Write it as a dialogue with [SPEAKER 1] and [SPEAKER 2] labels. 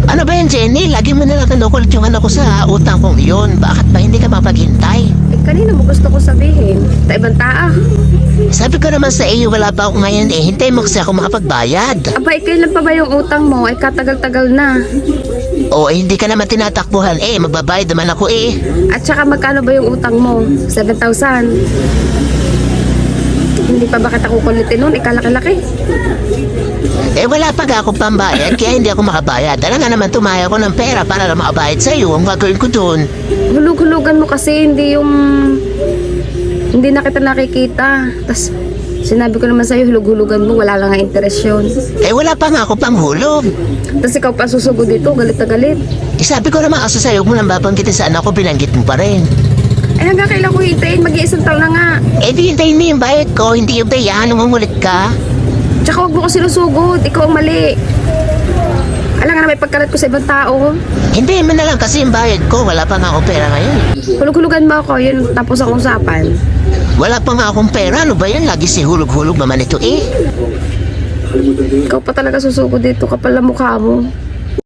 [SPEAKER 1] Ano ba yan, Jenny? Lagi mo nalang kinukulit yung ano ko sa utang kong iyon. Bakit ba hindi ka mapaghintay?
[SPEAKER 2] Eh, kanina mo gusto ko sabihin. Ta ibang taa.
[SPEAKER 1] Sabi ko naman sa iyo, wala pa ako ngayon eh. Hintay mo kasi ako makapagbayad.
[SPEAKER 2] Aba, kailan pa ba yung utang mo? Ay, katagal-tagal na.
[SPEAKER 1] O eh, hindi ka naman tinatakbuhan eh. Magbabayad naman ako eh.
[SPEAKER 2] At saka magkano ba yung utang mo? 7,000. Hindi pa ba kita kukulitin nun? Ikalaki-laki.
[SPEAKER 1] Eh wala pa nga akong pambayad kaya hindi ako makabayad. Dala nga naman tumaya ko ng pera para na makabayad sa iyo. Ang gagawin ko dun.
[SPEAKER 2] Hulug-hulugan mo kasi hindi yung... Hindi na kita nakikita. Tapos sinabi ko naman sa'yo, hulug-hulugan mo, wala lang nga interest yun.
[SPEAKER 1] Eh wala pa nga ako panghulog.
[SPEAKER 2] Tapos ikaw pa susugod dito, galit na galit.
[SPEAKER 1] Eh sabi ko naman kaso sa'yo kung nang babanggitin sa anak ko, binanggit mo pa rin.
[SPEAKER 2] Eh hanggang kailan ko hintayin? Mag-iisang taon na nga.
[SPEAKER 1] Eh di hintayin mo yung bayad ko, hindi yung dayan, nangungulit ka.
[SPEAKER 2] Tsaka huwag mo ko sinusugod, ikaw ang mali. Alam nga na may pagkalat ko sa ibang tao.
[SPEAKER 1] Hindi mo na lang kasi yung bayad ko, wala pa nga akong pera ngayon.
[SPEAKER 2] Hulug-hulugan mo ako, yun tapos ang usapan.
[SPEAKER 1] Wala pa nga akong pera, ano ba yan? Lagi si hulog-hulog naman ito eh.
[SPEAKER 2] Ikaw pa talaga susugod dito, kapal na mukha mo.